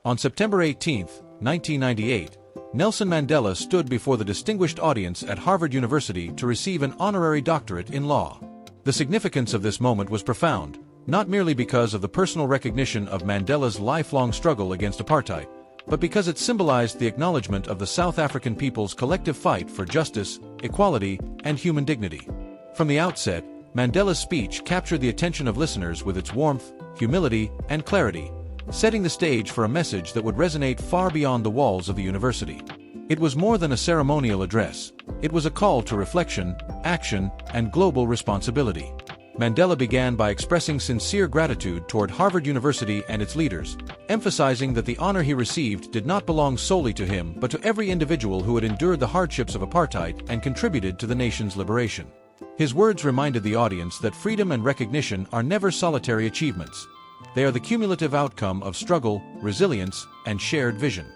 On September 18, 1998, Nelson Mandela stood before the distinguished audience at Harvard University to receive an honorary doctorate in law. The significance of this moment was profound, not merely because of the personal recognition of Mandela's lifelong struggle against apartheid, but because it symbolized the acknowledgement of the South African people's collective fight for justice, equality, and human dignity. From the outset, Mandela's speech captured the attention of listeners with its warmth, humility, and clarity, setting the stage for a message that would resonate far beyond the walls of the university. It was more than a ceremonial address. It was a call to reflection, action, and global responsibility. Mandela began by expressing sincere gratitude toward Harvard University and its leaders, emphasizing that the honor he received did not belong solely to him but to every individual who had endured the hardships of apartheid and contributed to the nation's liberation. His words reminded the audience that freedom and recognition are never solitary achievements. They are the cumulative outcome of struggle, resilience, and shared vision.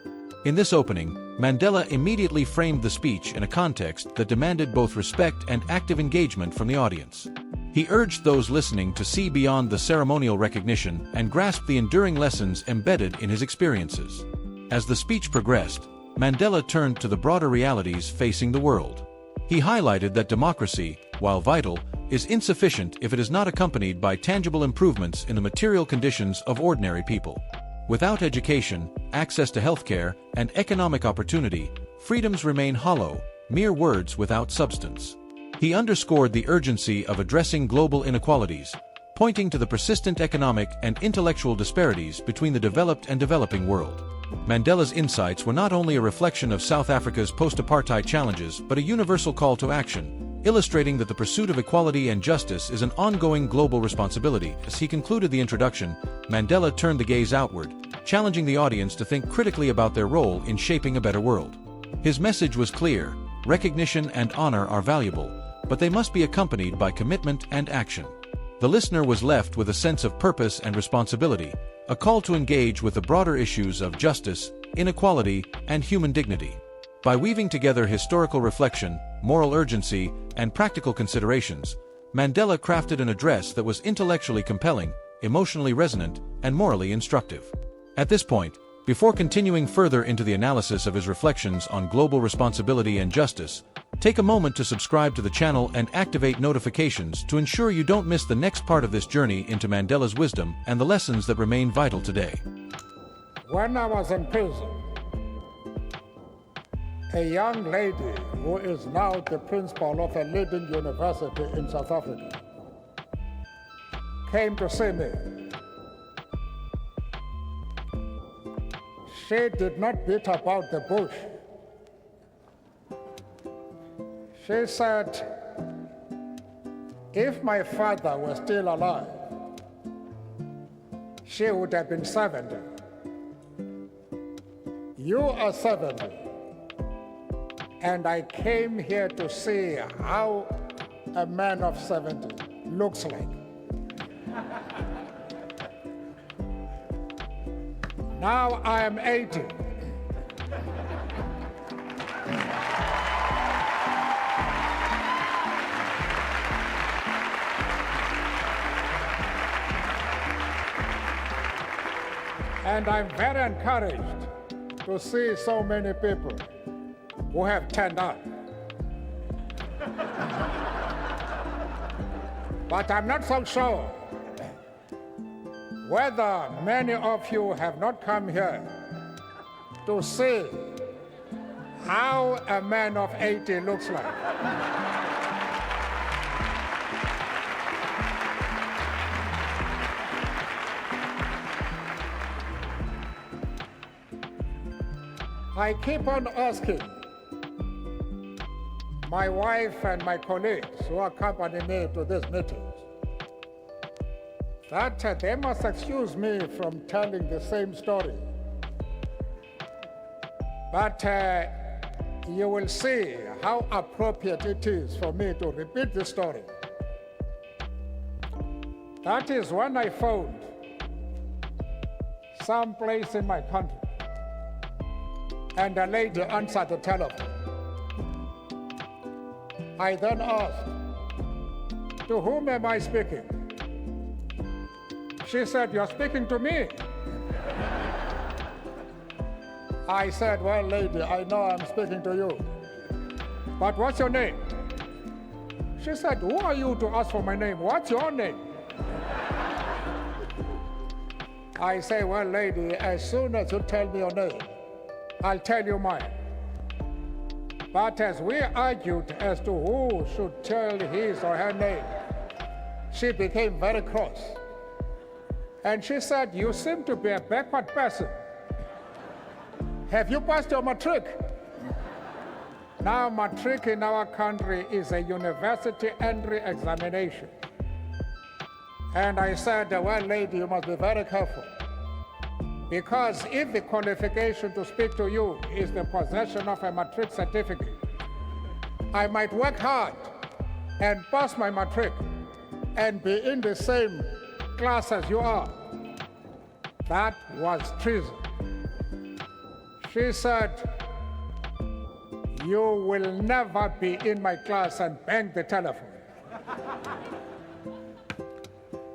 In this opening, Mandela immediately framed the speech in a context that demanded both respect and active engagement from the audience. He urged those listening to see beyond the ceremonial recognition and grasp the enduring lessons embedded in his experiences. As the speech progressed, Mandela turned to the broader realities facing the world. He highlighted that democracy, while vital, is insufficient if it is not accompanied by tangible improvements in the material conditions of ordinary people. Without education, access to healthcare, and economic opportunity, freedoms remain hollow, mere words without substance. He underscored the urgency of addressing global inequalities, pointing to the persistent economic and intellectual disparities between the developed and developing world. Mandela's insights were not only a reflection of South Africa's post-apartheid challenges but a universal call to action, illustrating that the pursuit of equality and justice is an ongoing global responsibility. As he concluded the introduction, Mandela turned the gaze outward, challenging the audience to think critically about their role in shaping a better world. His message was clear: recognition and honor are valuable, but they must be accompanied by commitment and action. The listener was left with a sense of purpose and responsibility, a call to engage with the broader issues of justice, inequality, and human dignity. By weaving together historical reflection, moral urgency, and practical considerations, Mandela crafted an address that was intellectually compelling, emotionally resonant, and morally instructive. At this point, before continuing further into the analysis of his reflections on global responsibility and justice, take a moment to subscribe to the channel and activate notifications to ensure you don't miss the next part of this journey into Mandela's wisdom and the lessons that remain vital today. When I was in prison, a young lady who is now the principal of a leading university in South Africa came to see me. She did not beat about the bush. She said, if my father were still alive, she would have been 70. You are 70. And I came here to see how a man of 70 looks like. Now I am 80. And I'm very encouraged to see so many people who have turned up. But I'm not so sure whether many of you have not come here to see how a man of 80 looks like. I keep on asking my wife and my colleagues who accompany me to these meetings that they must excuse me from telling the same story. But you will see how appropriate it is for me to repeat the story. That is when I found some place in my country and a lady answered the telephone. I then asked, to whom am I speaking? She said, you're speaking to me. I said, well, lady, I know I'm speaking to you, but what's your name? She said, who are you to ask for my name? What's your name? I say, well, lady, as soon as you tell me your name, I'll tell you mine. But as we argued as to who should tell his or her name, she became very cross. And she said, you seem to be a backward person. Have you passed your matric? Now, matric in our country is a university entry examination. And I said, well, lady, you must be very careful. Because if the qualification to speak to you is the possession of a matric certificate, I might work hard and pass my matric and be in the same class as you are. That was treason. She said, you will never be in my class, and bang the telephone.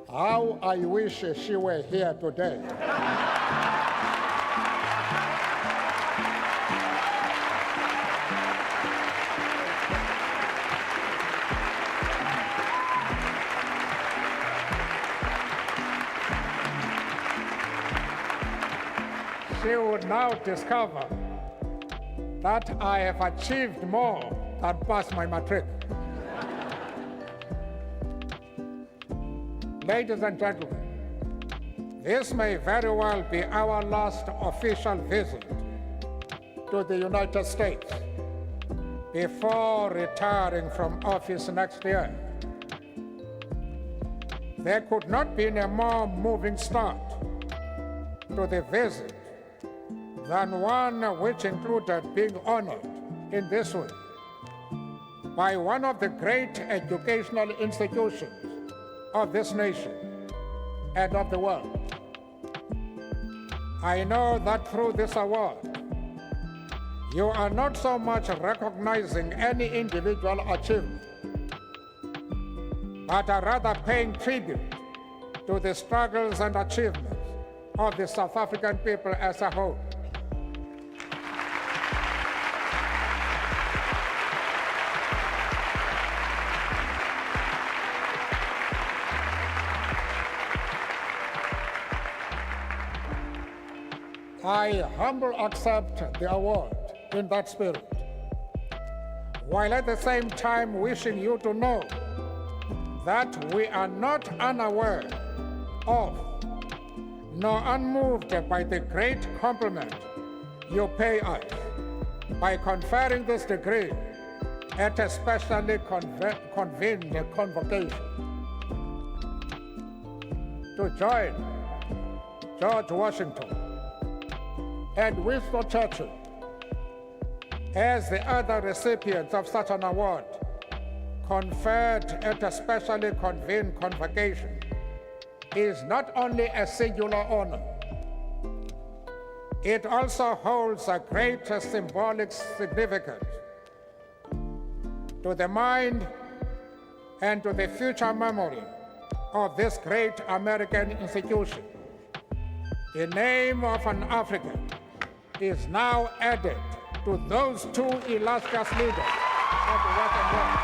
How I wish she were here today. She would now discover that I have achieved more than pass my matric. Ladies and gentlemen, this may very well be our last official visit to the United States before retiring from office next year. There could not be a more moving start to the visit than one which included being honored in this way by one of the great educational institutions of this nation and of the world. I know that through this award, you are not so much recognizing any individual achievement, but are rather paying tribute to the struggles and achievements of the South African people as a whole. I humbly accept the award in that spirit, while at the same time wishing you to know that we are not unaware of nor unmoved by the great compliment you pay us by conferring this degree at a specially convened convocation. To join George Washington and Winston Churchill as the other recipients of such an award conferred at a specially convened convocation is not only a singular honor, it also holds a great symbolic significance to the mind and to the future memory of this great American institution. The name of an African is now added to those two illustrious leaders of the Western world.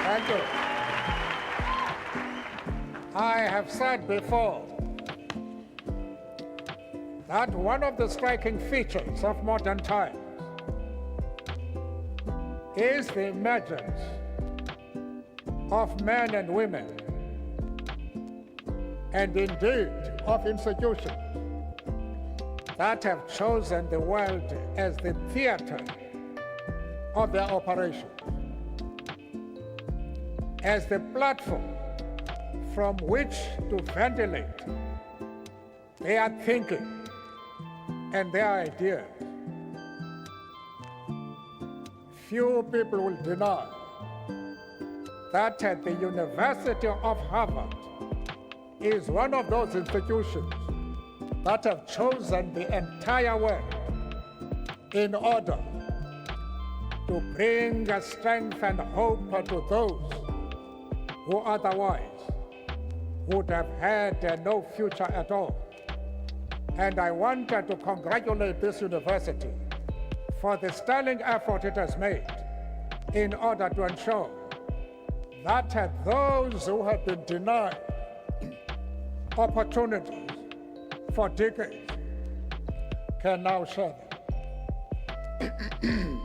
Thank you. I have said before that one of the striking features of modern times is the emergence of men and women, and indeed of institutions that have chosen the world as the theater of their operation, as the platform from which to ventilate their thinking and their ideas. Few people will deny that the University of Harvard is one of those institutions that have chosen the entire world in order to bring strength and hope to those who otherwise would have had no future at all. And I wanted to congratulate this university for the sterling effort it has made in order to ensure that those who have been denied opportunities for decades can now share them.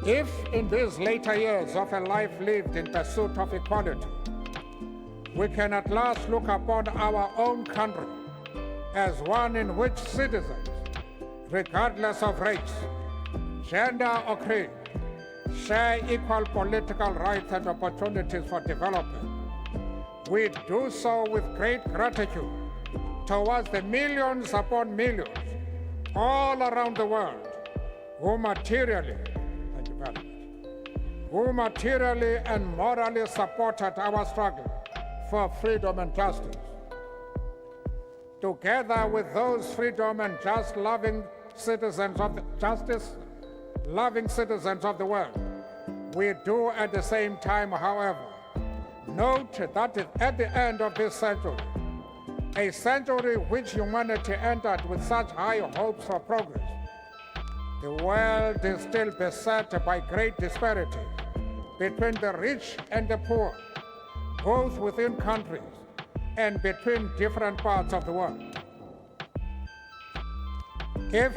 If in these later years of a life lived in pursuit of equality, we can at last look upon our own country as one in which citizens, regardless of race, gender, or creed, share equal political rights and opportunities for development, we do so with great gratitude towards the millions upon millions all around the world who materially and morally supported our struggle for freedom and justice. Together with those freedom and loving citizens of the world, we do at the same time, however, note that at the end of this century, a century which humanity entered with such high hopes for progress, the world is still beset by great disparity between the rich and the poor, both within countries and between different parts of the world. If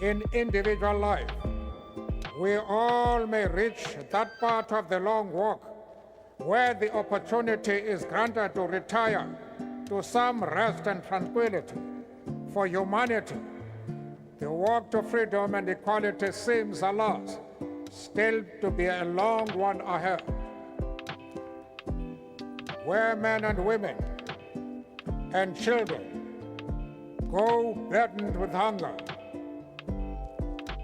in individual life we all may reach that part of the long walk where the opportunity is granted to retire to some rest and tranquility for humanity, the walk to freedom and equality seems, alas, still to be a long one ahead, where men and women and children go burdened with hunger,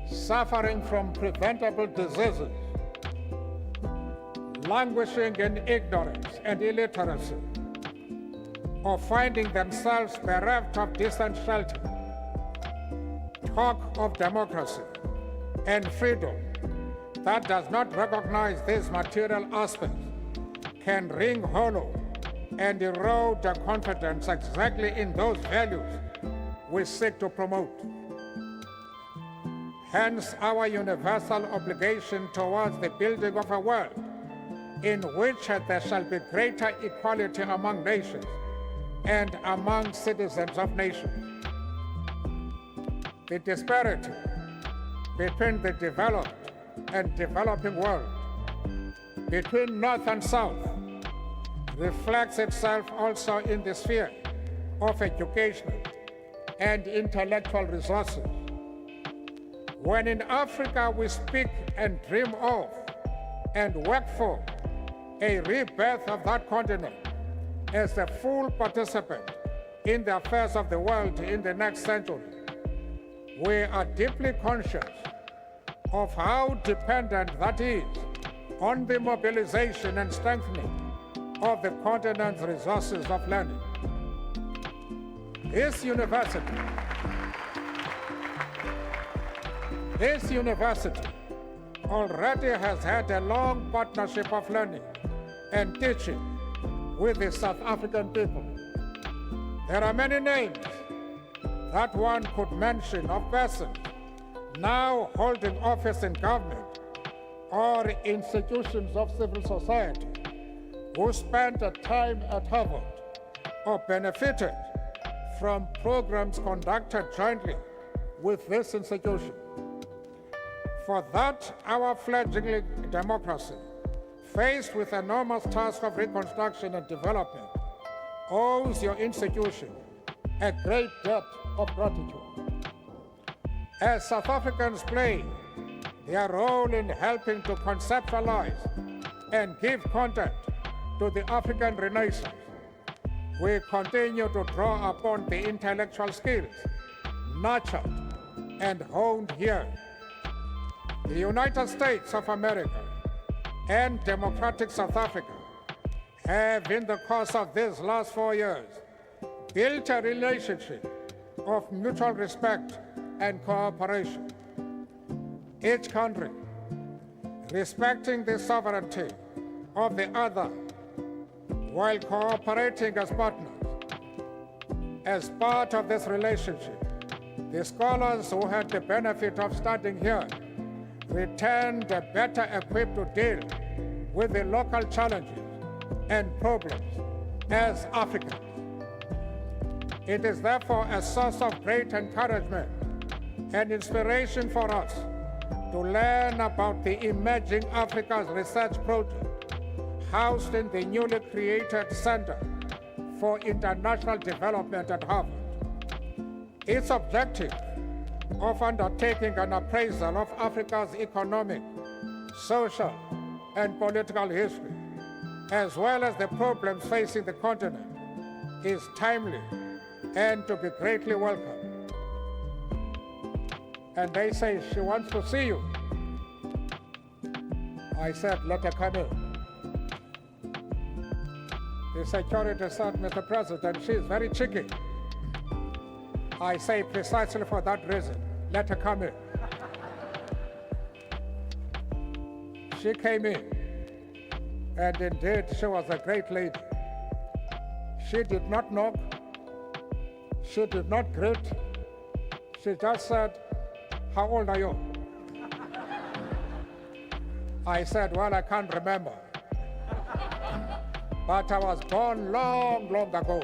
suffering from preventable diseases, languishing in ignorance and illiteracy, or finding themselves bereft of decent shelter. Talk of democracy and freedom that does not recognize these material aspects can ring hollow and erode the confidence exactly in those values we seek to promote. Hence, our universal obligation towards the building of a world in which there shall be greater equality among nations and among citizens of nations. The disparity between the developed and developing world, between North and South, reflects itself also in the sphere of educational and intellectual resources. When in Africa we speak and dream of and work for a rebirth of that continent as a full participant in the affairs of the world in the next century, we are deeply conscious of how dependent that is on the mobilization and strengthening of the continent's resources of learning. This university already has had a long partnership of learning and teaching with the South African people. There are many names that one could mention of persons now holding office in government or institutions of civil society who spent time at Harvard or benefited from programs conducted jointly with this institution. For that, our fledgling democracy, faced with the enormous task of reconstruction and development, owes your institution a great debt of gratitude. As South Africans play their role in helping to conceptualize and give content to the African Renaissance, we continue to draw upon the intellectual skills nurtured and honed here. The United States of America and democratic South Africa have, in the course of these last 4 years, built a relationship of mutual respect and cooperation. Each country respecting the sovereignty of the other while cooperating as partners. As part of this relationship, the scholars who had the benefit of studying here returned better equipped to deal with the local challenges and problems as Africans. It is therefore a source of great encouragement and inspiration for us to learn about the Emerging Africa's Research Project, housed in the newly created Center for International Development at Harvard. Its objective of undertaking an appraisal of Africa's economic, social, and political history, as well as the problems facing the continent, is timely and to be greatly welcomed. And they say she wants to see you. I said, let her come in. The security said, Mr. President, she is very cheeky. I say precisely for that reason, let her come in. She came in, and indeed she was a great lady. She did not knock, she did not greet, she just said, how old are you? I said, well, I can't remember. But I was born long, long ago.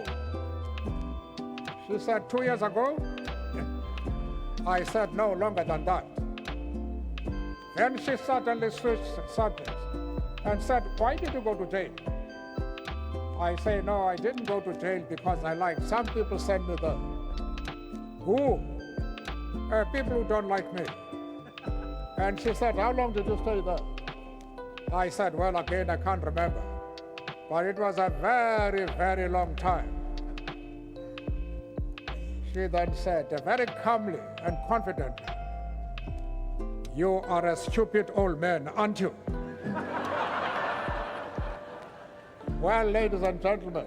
She said, 2 years ago? I said, no, longer than that. Then she suddenly switched subjects and said, why did you go to jail? I say, no, I didn't go to jail because I like, some people send me there. Who? People who don't like me. And she said, how long did you stay there? I said, well, again, I can't remember. But it was a very, very long time. She then said, very calmly and confidently, you are a stupid old man, aren't you? Well, ladies and gentlemen,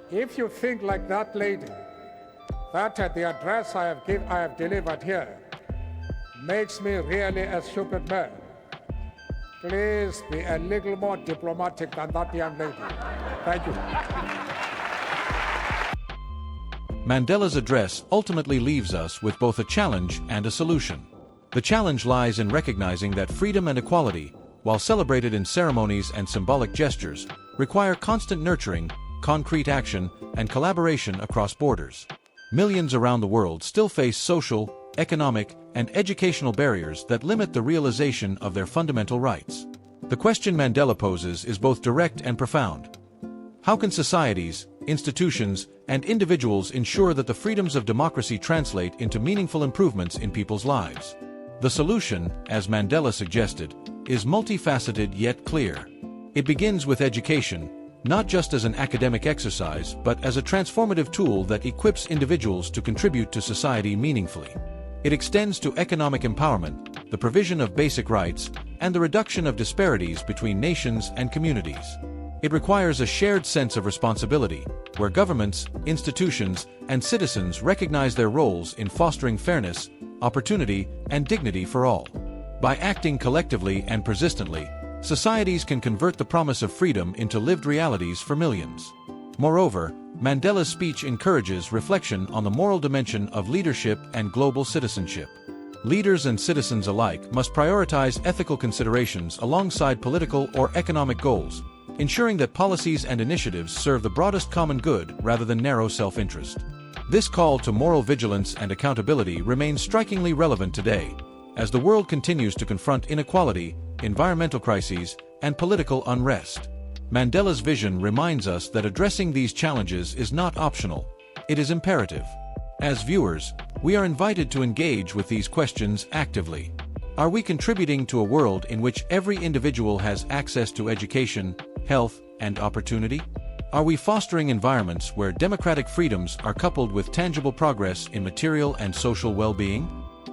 if you think like that lady, that the address I have delivered here makes me really a stupid man, please be a little more diplomatic than that young lady. Thank you. Mandela's address ultimately leaves us with both a challenge and a solution. The challenge lies in recognizing that freedom and equality, while celebrated in ceremonies and symbolic gestures, require constant nurturing, concrete action, and collaboration across borders. Millions around the world still face social, economic, and educational barriers that limit the realization of their fundamental rights. The question Mandela poses is both direct and profound. How can societies, institutions, and individuals ensure that the freedoms of democracy translate into meaningful improvements in people's lives? The solution, as Mandela suggested, is multifaceted yet clear. It begins with education, not just as an academic exercise, but as a transformative tool that equips individuals to contribute to society meaningfully. It extends to economic empowerment, the provision of basic rights, and the reduction of disparities between nations and communities. It requires a shared sense of responsibility, where governments, institutions, and citizens recognize their roles in fostering fairness, opportunity, and dignity for all. By acting collectively and persistently, societies can convert the promise of freedom into lived realities for millions. Moreover, Mandela's speech encourages reflection on the moral dimension of leadership and global citizenship. Leaders and citizens alike must prioritize ethical considerations alongside political or economic goals, ensuring that policies and initiatives serve the broadest common good rather than narrow self-interest. This call to moral vigilance and accountability remains strikingly relevant today, as the world continues to confront inequality, environmental crises, and political unrest. Mandela's vision reminds us that addressing these challenges is not optional, it is imperative. As viewers, we are invited to engage with these questions actively. Are we contributing to a world in which every individual has access to education, health, and opportunity? Are we fostering environments where democratic freedoms are coupled with tangible progress in material and social well-being?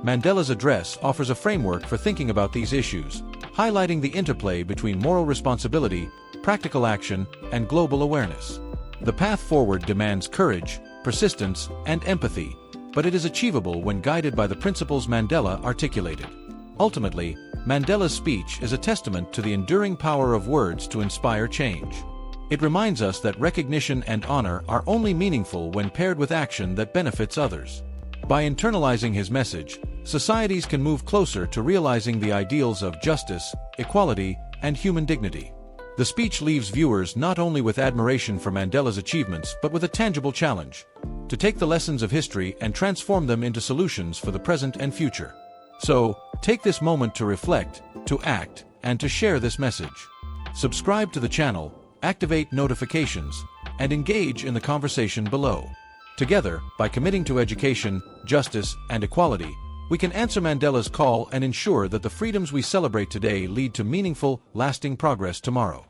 Mandela's address offers a framework for thinking about these issues, highlighting the interplay between moral responsibility, practical action, and global awareness. The path forward demands courage, persistence, and empathy, but it is achievable when guided by the principles Mandela articulated. Ultimately, Mandela's speech is a testament to the enduring power of words to inspire change. It reminds us that recognition and honor are only meaningful when paired with action that benefits others. By internalizing his message, societies can move closer to realizing the ideals of justice, equality, and human dignity. The speech leaves viewers not only with admiration for Mandela's achievements but with a tangible challenge: to take the lessons of history and transform them into solutions for the present and future. So, take this moment to reflect, to act, and to share this message. Subscribe to the channel, activate notifications, and engage in the conversation below. Together, by committing to education, justice, and equality, we can answer Mandela's call and ensure that the freedoms we celebrate today lead to meaningful, lasting progress tomorrow.